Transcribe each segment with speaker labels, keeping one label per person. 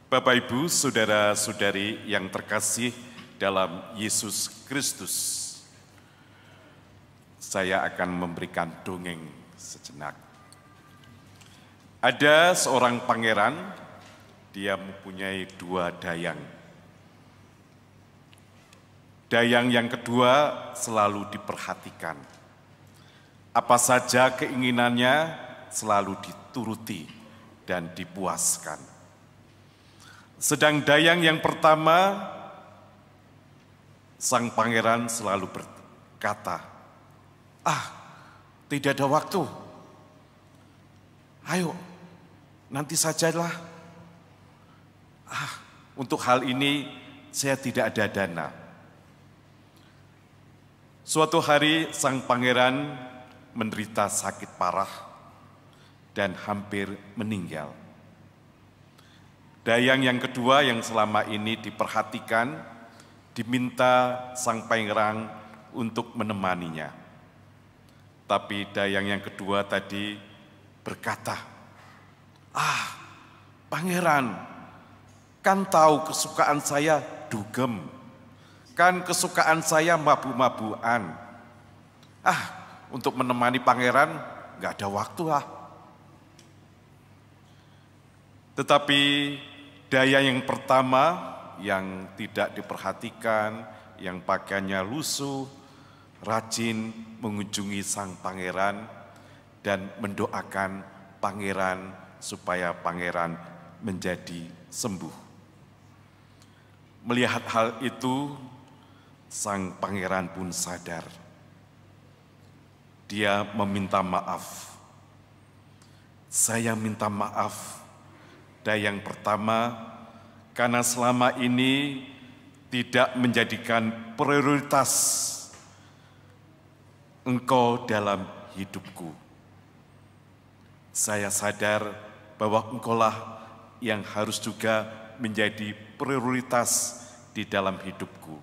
Speaker 1: Bapak, Ibu, saudara-saudari yang terkasih dalam Yesus Kristus, saya akan memberikan dongeng sejenak. Ada seorang pangeran, dia mempunyai 2 dayang. Dayang yang kedua selalu diperhatikan. Apa saja keinginannya selalu dituruti dan dipuaskan. Sedang dayang yang pertama, sang pangeran selalu berkata, tidak ada waktu. Ayo, nanti sajalah. Untuk hal ini saya tidak ada dana. Suatu hari sang pangeran menderita sakit parah dan hampir meninggal. Dayang yang kedua yang selama ini diperhatikan, diminta sang pangeran untuk menemaninya. Tapi dayang yang kedua tadi berkata, pangeran, kan tahu kesukaan saya dugem, kan kesukaan saya mabuk-mabukan. Untuk menemani pangeran gak ada waktu . Tetapi dayang yang pertama yang tidak diperhatikan, yang pakaiannya lusuh, rajin mengunjungi sang pangeran dan mendoakan pangeran supaya pangeran menjadi sembuh. Melihat hal itu, sang pangeran pun sadar. Dia meminta maaf. Saya minta maaf, dayang pertama, karena selama ini tidak menjadikan prioritas engkau dalam hidupku. Saya sadar bahwa engkaulah yang harus juga menjadi prioritas di dalam hidupku.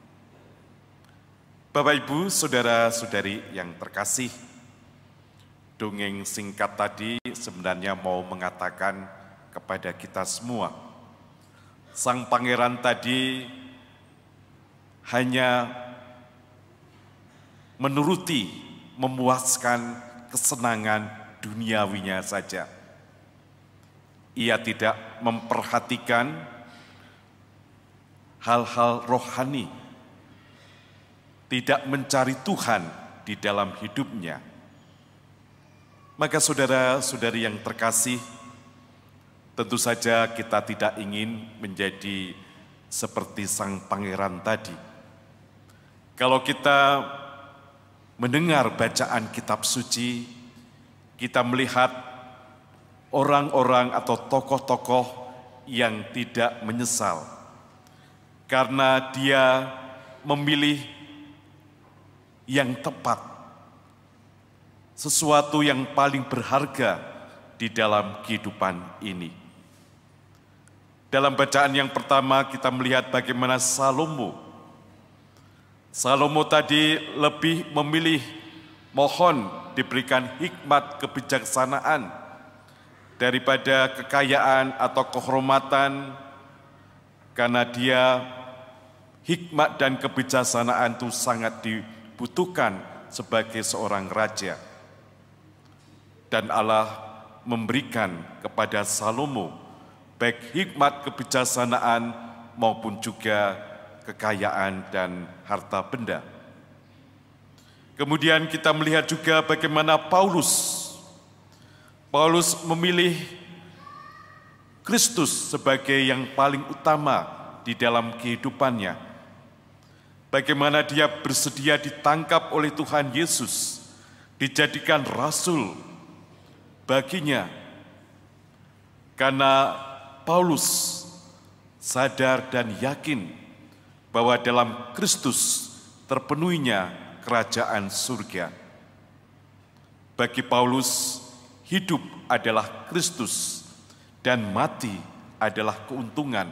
Speaker 1: Bapak, Ibu, saudara-saudari yang terkasih, dongeng singkat tadi sebenarnya mau mengatakan kepada kita semua, sang pangeran tadi hanya menuruti, memuaskan kesenangan duniawinya saja. Ia tidak memperhatikan hal-hal rohani, tidak mencari Tuhan di dalam hidupnya. Maka saudara-saudari yang terkasih, tentu saja kita tidak ingin menjadi seperti sang pangeran tadi. Kalau kita mendengar bacaan kitab suci, kita melihat orang-orang atau tokoh-tokoh yang tidak menyesal karena dia memilih yang tepat, sesuatu yang paling berharga di dalam kehidupan ini. Dalam bacaan yang pertama kita melihat bagaimana Salomo tadi lebih memilih mohon diberikan hikmat kebijaksanaan daripada kekayaan atau kehormatan, karena dia hikmat dan kebijaksanaan itu sangat dibutuhkan sebagai seorang raja. Dan Allah memberikan kepada Salomo baik hikmat kebijaksanaan maupun juga kekayaan dan harta benda. Kemudian kita melihat juga bagaimana Paulus memilih Kristus sebagai yang paling utama di dalam kehidupannya. Bagaimana dia bersedia ditangkap oleh Tuhan Yesus, dijadikan rasul baginya. Karena Paulus sadar dan yakin bahwa dalam Kristus terpenuhinya kerajaan surga. Bagi Paulus, hidup adalah Kristus dan mati adalah keuntungan,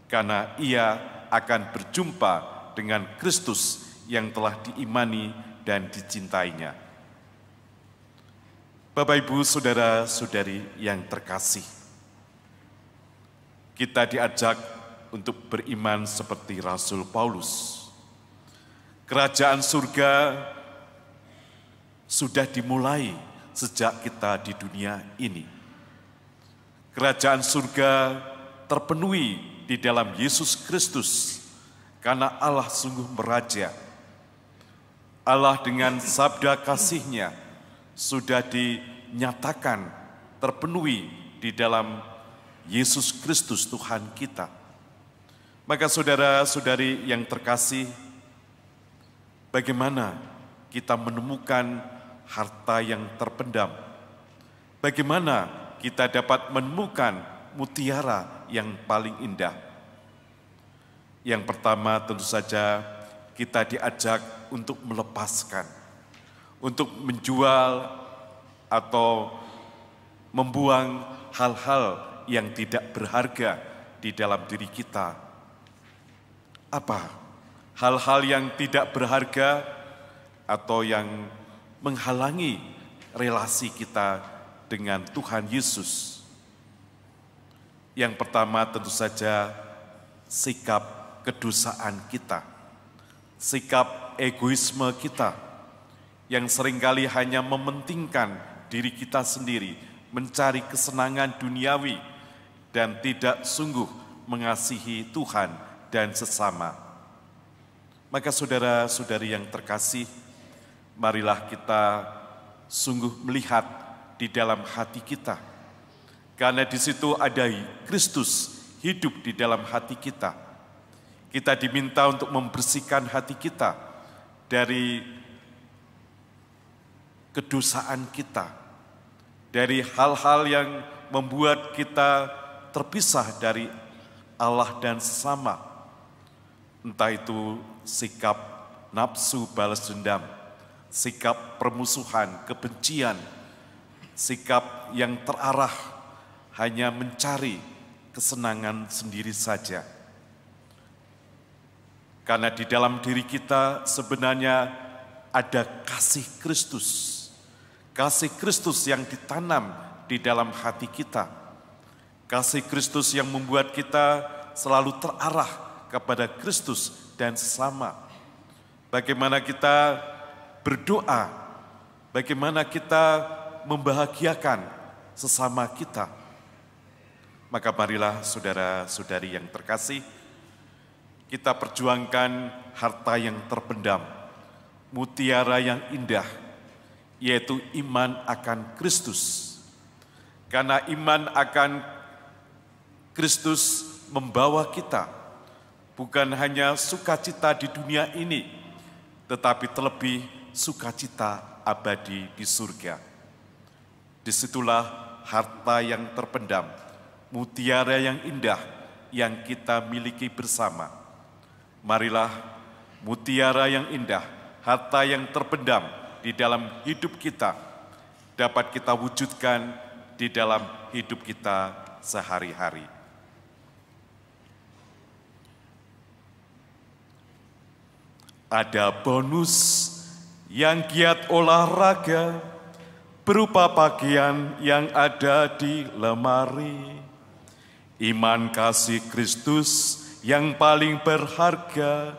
Speaker 1: karena ia akan berjumpa dengan Kristus yang telah diimani dan dicintainya. Bapak, Ibu, saudara-saudari yang terkasih, Kita diajak untuk beriman seperti Rasul Paulus. Kerajaan surga sudah dimulai sejak kita di dunia ini. Kerajaan surga terpenuhi di dalam Yesus Kristus karena Allah sungguh meraja. Allah dengan sabda kasih-Nya sudah dinyatakan terpenuhi di dalam Yesus Kristus Tuhan kita. Maka saudara-saudari yang terkasih, bagaimana kita menemukan harta yang terpendam? Bagaimana kita dapat menemukan mutiara yang paling indah? Yang pertama tentu saja kita diajak untuk melepaskan, untuk menjual atau membuang hal-hal yang tidak berharga di dalam diri kita. Apa? Hal-hal yang tidak berharga atau yang menghalangi relasi kita dengan Tuhan Yesus. Yang pertama tentu saja sikap kedosaan kita, sikap egoisme kita yang seringkali hanya mementingkan diri kita sendiri, mencari kesenangan duniawi dan tidak sungguh mengasihi Tuhan dan sesama. Maka saudara-saudari yang terkasih, marilah kita sungguh melihat di dalam hati kita. Karena di situ ada Kristus hidup di dalam hati kita. Kita diminta untuk membersihkan hati kita dari kedosaan kita, dari hal-hal yang membuat kita terpisah dari Allah dan sesama. Entah itu sikap nafsu balas dendam, sikap permusuhan, kebencian, sikap yang terarah hanya mencari kesenangan sendiri saja. Karena di dalam diri kita sebenarnya ada kasih Kristus yang ditanam di dalam hati kita. Kasih Kristus yang membuat kita selalu terarah kepada Kristus dan sesama. Bagaimana kita berdoa, bagaimana kita membahagiakan sesama kita. Maka marilah saudara-saudari yang terkasih, kita perjuangkan harta yang terpendam, mutiara yang indah, yaitu iman akan Kristus. Karena iman akan Kristus membawa kita bukan hanya sukacita di dunia ini, tetapi terlebih sukacita abadi di surga. Disitulah harta yang terpendam, mutiara yang indah yang kita miliki bersama. Marilah mutiara yang indah, harta yang terpendam di dalam hidup kita dapat kita wujudkan di dalam hidup kita sehari-hari. Ada bonus yang giat olahraga berupa pakaian yang ada di lemari. Iman kasih Kristus yang paling berharga,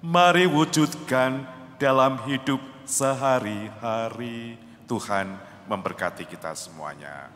Speaker 1: mari wujudkan dalam hidup sehari-hari. Tuhan memberkati kita semuanya.